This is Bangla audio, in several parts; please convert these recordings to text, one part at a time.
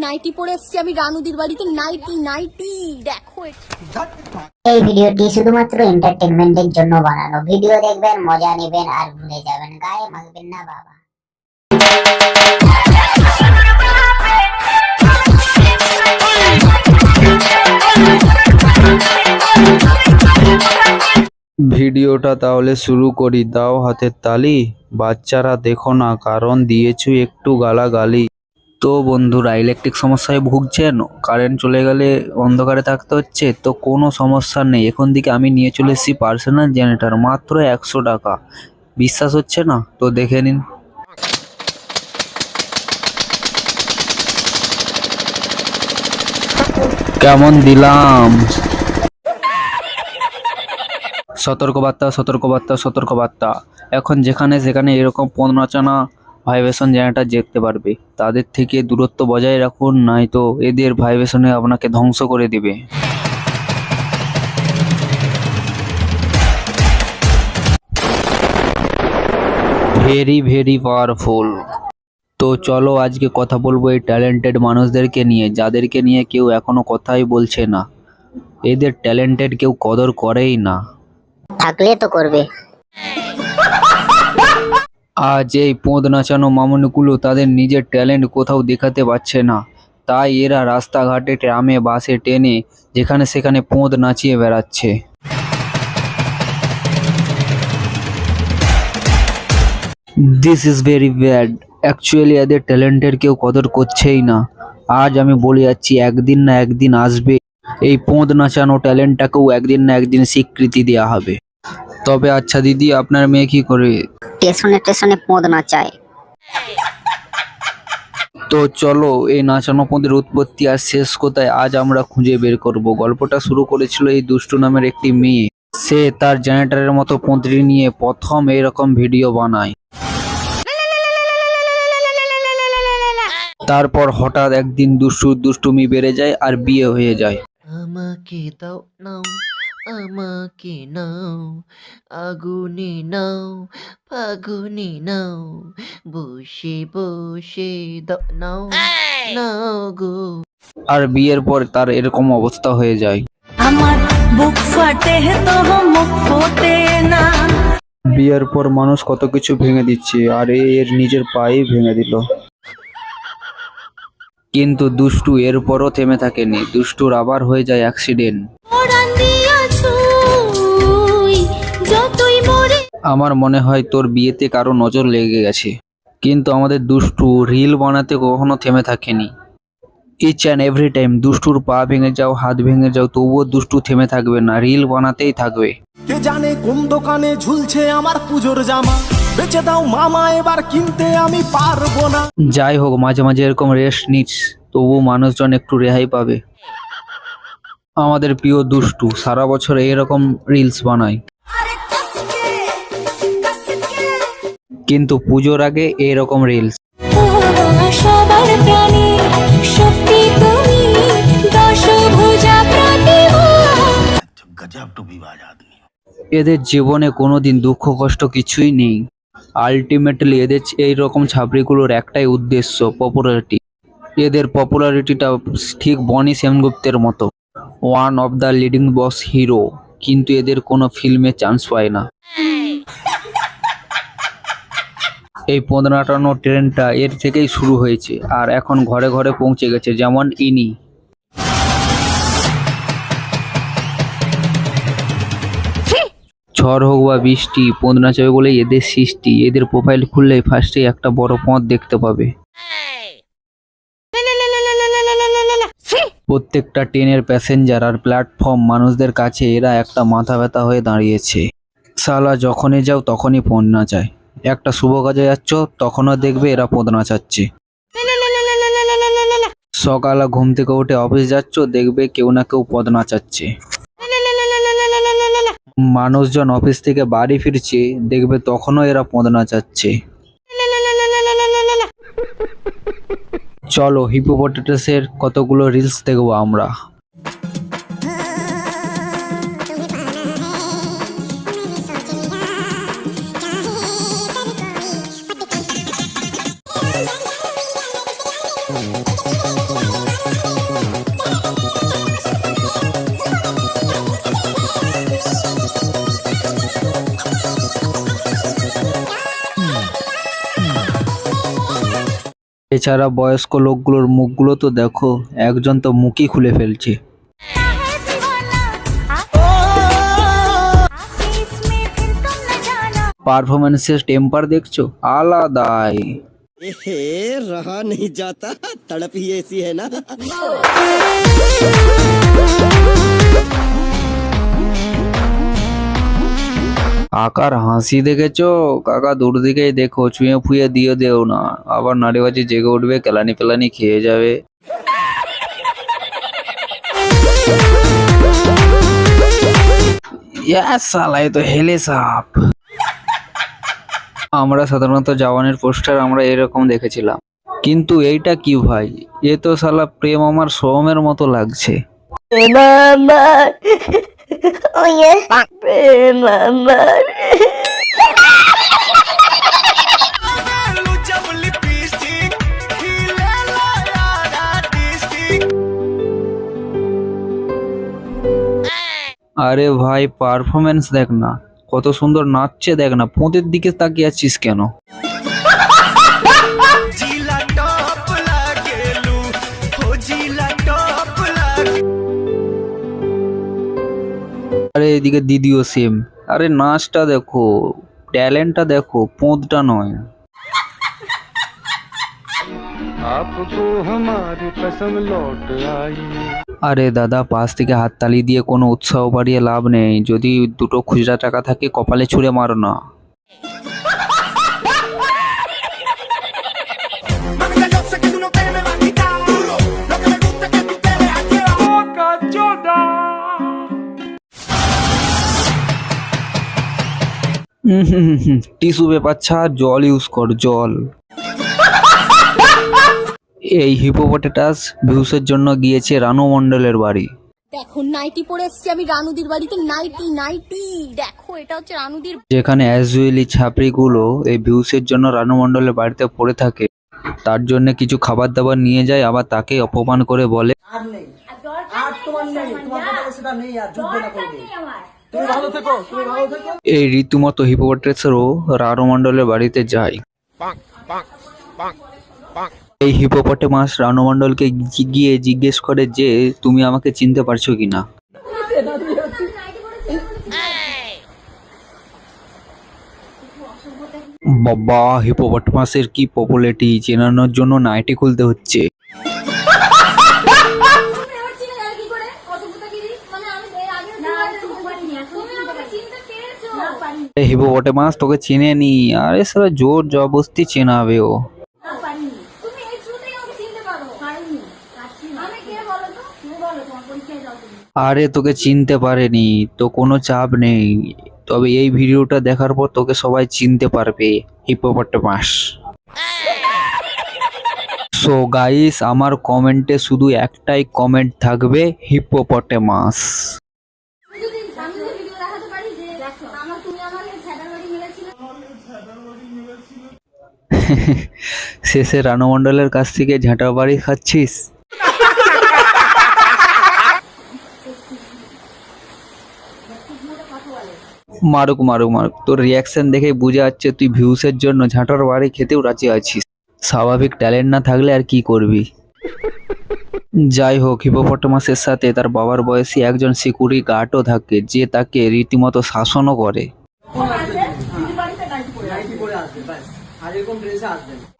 নাইটি পরে এসেছি আমি রানুদির বাড়িতে। নাইটি নাইটি দেখো। এই ভিডিওটি শুধুমাত্র এন্টারটেইনমেন্টের জন্য বানানো। ভিডিও দেখবেন, মজা নেবেন আর ভুলে যাবেন, গায়ে মাখবেন না বাবা। ভিডিওটা তাহলে শুরু করি। দাও হাতের তালি। বাচ্চারা দেখো না, কারণ দিয়েছো একটু গালাগালি। তো বন্ধুরা, ইলেকট্রিক সমস্যায় ভুগছেন, কারেন্ট চলে গেলে অন্ধকারে থাকতে হচ্ছে, তো কোনো সমস্যা নেই। এখন থেকে আমি নিয়ে চলে এসেছি পার্সোনাল জেনারেটর, মাত্র 100 টাকা। বিশ্বাস হচ্ছে না? তো দেখে নিন। কেমন দিলাম? সতর্কবার্তা, সতর্কবার্তা, সতর্কবার্তা। এখন যেখানে সেখানে এরকম পণ্যচানা ভাইব্রেশন জেনারেটর দেখতে পারবে। তাদের থেকে দূরত্ব বজায় রাখুন, নয়তো এদের ভাইব্রেশনে আপনাকে ধ্বংস করে দেবে। Very very powerful. তো চলো আজকে কথা বলবো এই ট্যালেন্টেড মানুষদেরকে নিয়ে, যাদেরকে নিয়ে কেউ এখনো কথাই বলছে না। এদের ট্যালেন্টেড কেউ কদর করেই না। থাকলে তো করবে। আজ এই পোঁদ নাচানো মামুনিগুলো তাদের নিজের ট্যালেন্ট কোথাও দেখাতে পারছে না, তাই এরা রাস্তাঘাটে, ট্রামে, বাসে, ট্রেনে যেখানে সেখানে পোঁদ নাচিয়ে বেড়াচ্ছে। This is very bad. Actually এদের ট্যালেন্টের কেউ কদর করছেই না। আজ আমি বলে যাচ্ছি, একদিন না একদিন আসবে এই পোঁদ নাচানো ট্যালেন্টটাকেও একদিন না একদিন স্বীকৃতি দেওয়া হবে। তবে আচ্ছা দিদি, আপনার মেয়ে কি করে? স্টেশনে স্টেশনে পোঁদ নাচায়। তো চলো এই নাচানো পোঁদের উৎপত্তি আর শেষ কোথায় আজ আমরা খুঁজে বের করব। গল্পটা শুরু করেছিল এই দুষ্টু নামের একটি মেয়ে। সে তার জেনারেটরের মতো পোঁদরি নিয়ে প্রথম এইরকম ভিডিও বানায়। তারপর হঠাৎ একদিন দুষ্টুমি বেড়ে যায় আর বিয়ে হয়ে যায়। আমাকে দাও নাও, আমাকে নাও, আগুনে নাও, ফাগুনে নাও, বসে বসে দাও নাও, নাও গো। আর বিয়ের পর তার এরকম অবস্থা হয়ে যায়। আমার বুক ফাটে তো মুখ ফোটে না। বিয়ের পর মানুষ কত কিছু ভেঙে দিচ্ছে, আর এর নিজের পায়ে ভেঙে দিল। কিন্তু দুষ্টু এরপরও থেমে থাকেনি। দুষ্টুর আবার হয়ে যায় অ্যাক্সিডেন্ট। আমার মনে হয় তোর বিয়েতে কারো নজর লেগে গেছে। কিন্তু আমাদের দুষ্টু রিল বানাতে কখনো থেমে থাকেনি। ইচ অ্যান্ড এভরি টাইম দুষ্টুর পা ভেঙে যাও, হাত ভেঙে যাও, তবুও দুষ্টু থেমে থাকবে না, রিল বানাতেই থাকবে। কে জানে কোন দোকানে ঝুলছে আমার পুজোর জামা, বেচে দাও মামা, এবার কিনতে আমি পারবো না। যাই হোক, মাঝে মাঝে এরকম রেস্ট নিস, তবু মানুষজন একটু রেহাই পাবে। আমাদের প্রিয় দুষ্টু সারা বছর এরকম রিলস বানায়, কিন্তু পুজোর আগে এরকম রিলস। এদের জীবনে কোনোদিন দুঃখ কষ্ট কিছুই নেই। আলটিমেটলি এদের এইরকম ছাপড়িগুলোর একটাই উদ্দেশ্য, পপুলারিটি। এদের পপুলারিটিটা ঠিক বনি সেনগুপ্তের মতো, one of the leading boss hero, কিন্তু এদের কোনো ফিল্মে চান্স পায় না। এই পোঁদ নাটানো ট্রেন্ডটা এর থেকেই শুরু হয়েছে, আর এখন ঘরে ঘরে পৌঁছে গেছে, যেমন ইনি। ঝড় হোক বা বৃষ্টি, পোঁদ নাচাবে বলেই এদের সৃষ্টি। এদের প্রোফাইল খুললেই ফার্স্টেই একটা বড় পোঁদ দেখতে পাবে। প্রত্যেকটা ট্রেনের প্যাসেঞ্জার আর প্ল্যাটফর্ম মানুষদের কাছে এরা একটা মাথা ব্যথা হয়ে দাঁড়িয়েছে। শালা যখনই যাও তখনই পোঁদ নাচায়। একটা শুভ কাজে যাচ্ছ, তখনও দেখবে এরা পোঁদ নাচাচ্ছে। সকালে ঘুম থেকে উঠে অফিস যাচ্ছ, দেখবে কেউ না কেউ পোঁদ নাচাচ্ছে। মানুষজন অফিস থেকে বাড়ি ফিরছে, দেখবে তখনও এরা পোঁদ নাচাচ্ছে। চলো হিপোপটেটাসের কতগুলো রিলস দেখবো আমরা। এছাড়া বয়স্ক লোকগুলোর মুখগুলো তো দেখো, একজন তো মুখই খুলে ফেলছে। পারফরমেন্সের টেম্পার দেখছো, আলাদাই। रहा नहीं जाता, तड़प ही ऐसी है ना। কাকার হাসি দেখেছো? কাকা দূর দিকেই দেখো, ছুঁয়ে ফুঁয়ে দিয়ে দেও না, আবার নারীবাজি জেগে উঠবে, কেলানি পেলানি খেয়ে যাবে। সালা এ তো হেলে সাপ। আমরা সাধারণত জওয়ানের পোস্টার আমরা এরকম দেখেছিলাম, কিন্তু এইটা কি ভাই, এ তো শালা প্রেম আমার সোমের মতো লাগছে। আরে ভাই পারফরমেন্স দেখ না, কত সুন্দর নাচছে দেখ না, পোঁতের দিকে তাকিয়ে আছিস কেন? আরে এদিকে দিদিও সেম। আরে নাচটা দেখো, ট্যালেন্টটা দেখো, পোঁতটা নয়। আরে দাদা, পাশ থেকে হাততালি দিয়ে কোনো উৎসাহ বাড়িয়ে লাভ নেই, যদি দুটো খুচরা টাকা থাকে কপালে ছুঁড়ে মারো না। টিস্যু পেপার ছাড়, জল ইউজ কর, জল। এই হিপোপটেটাস ভিউসের জন্য গিয়েছে রানু মণ্ডলের বাড়ি। দেখো নাইটি পরে এসছি আমি রানুদির বাড়িতে, নাইটি নাইটি। দেখো এটা হচ্ছে রানুদির। যেখানে অ্যাজুয়ালি ছাপড়িগুলো এই ভিউসের জন্য রানু মণ্ডলের বাড়িতে পড়ে থাকে, তার জন্য কিছু খাবার দাবার নিয়ে যায়, আবার তাকে অপমান করে বলে এই রীতিমতো হিপোপটেটাসও রানু মণ্ডলের বাড়িতে যায়। এই হিপোপটেমাস রানু মণ্ডলকে গিয়ে জিজ্ঞেস করে যে তুমি আমাকে চিনতে পারছো কিনা। বাবা, হিপোপটেমাসের কি পপুলারিটি, চেনানোর জন্য নাইটি খুলতে হচ্ছে। হিপোপটেমাস তোকে চিনে নি, আরে সারা জোর জবরদস্তি চেনাবে ও। আরে তোকে চিনতে পারেনি তো কোনো চাপ নেই, তবে এই ভিডিওটা দেখার পর তোকে সবাই চিনতে পারবে, হিপোপটেমাস। সো গাইস, আমার কমেন্টে শুধু একটাই কমেন্ট থাকবে, হিপোপটেমাস। শেষে রানু মণ্ডলের কাছ থেকে ঝাঁটা বাড়ি খাচ্ছিস। মারুক মারুক মারুক, তোর রিয়াকশন দেখে বুঝে যাচ্ছে তুই ভিউসের জন্য ঝাঁটার বাড়ি খেতেও রাজি আছিস। স্বাভাবিক ট্যালেন্ট না থাকলে আর কি করবি। যাই হোক, হিপোপটেমাসের সাথে তার বাবার বয়সী একজন সিকিউরিটি গার্ডও থাকে, যে তাকে রীতিমতো শাসনও করে।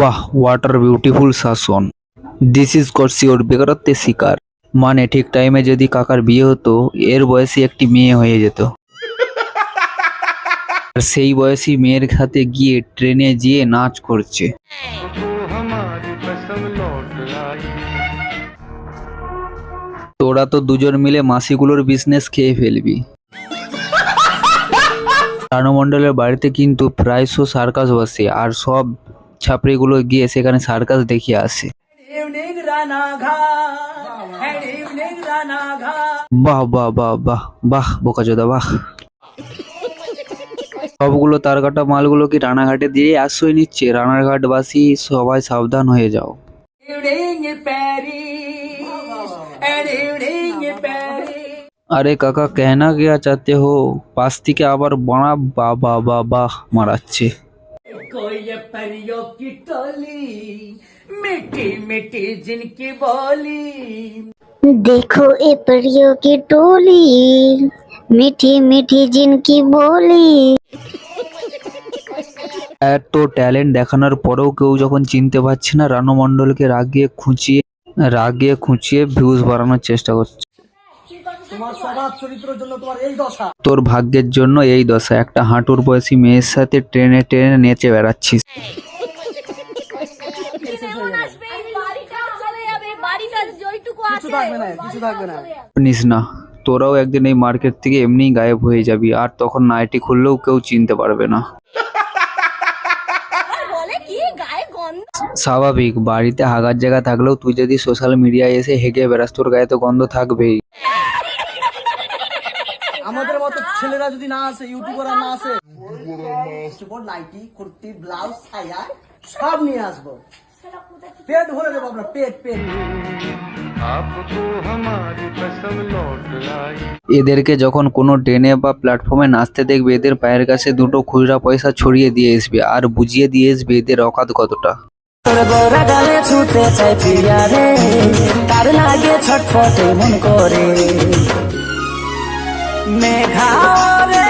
বাহ, ওয়াটার বিউটিফুল শাসন। দিস ইজ গড শিওর বেকারত্বের শিকার। মানে ঠিক টাইমে যদি কাকার বিয়ে হতো, এর বয়সী একটি মেয়ে হয়ে যেত, আর সেই বয়সী মেয়ের সাথে গিয়ে ট্রেনে গিয়ে নাচ করছে। তোরা তো দুজন মিলে মাসিগুলোর বিজনেস খেয়ে ফেলবি। রানু মণ্ডলের বাড়িতে কিন্তু প্রায়শই সার্কাস বসে, আর সব ছাপড়িগুলো গিয়ে সেখানে সার্কাস দেখিয়ে আসে। বাহ বাহ বাহ বাহ বাহ, বোকাচোদা বাহ। সবগুলো তার কাটা মালগুলো কি রানাঘাটে দিয়ে আশ্রয় নিচ্ছে? রানাঘাটবাসী সবাই সাবধান হয়ে যাও। আরে কাকা, कहना क्या चाहते हो? পাশ থেকে আবার বাড়া বাহ মারাচ্ছে। मीठी मीठी जिनकी बोली देखो ए परियों की टोली, मीठी मीठी जिनकी बोली। এত ট্যালেন্ট দেখানোর পরেও কেউ যখন চিনতে পারছে না, রানু মণ্ডলকে রাগিয়ে খুঁচিয়ে ভিউজ বাড়ানোর চেষ্টা করছে। তোমার স্বভাব চরিত্রের জন্য তোমার এই দশা। তোর ভাগ্যের জন্য এই দশা, একটা হাঁটুর বয়সী মেয়ের সাথে ট্রেনে ট্রেনে নেচে বেড়াচ্ছিস। নিস না, তোরাও একদিন এই মার্কেট থেকে এমনিই গায়েব হয়ে যাবি, আর তখন নাইটি খুললেও কেউ চিনতে পারবে না। স্বাভাবিক, বাড়িতে হাগার জায়গা থাকলেও তুই যদি সোশ্যাল মিডিয়ায় এসে হেগে বেড়াস, তোর গায়ে তো গন্ধ থাকবেই। আমাদের মতো ছেলেরা যদি না আসে, ইউটিউবাররা না আসে, নাইটি কুর্তি ব্লাউজ সায়া সব নিয়ে আসবো, পেট ভরে দেবো আমরা, পেট পেট। এদেরকে যখন কোনো ট্রেনে বা প্ল্যাটফর্মে নাচতে দেখবে, এদের পায়ের কাছে দুটো খুচরা পয়সা ছড়িয়ে দিয়ে আসবে আর বুঝিয়ে দিয়ে আসবে এদের অকাত কতটা। তোর গোরা গালে ছুটে চাই প্রিয়া রে, তার লাগে ছটফটে মন করে মেঘা রে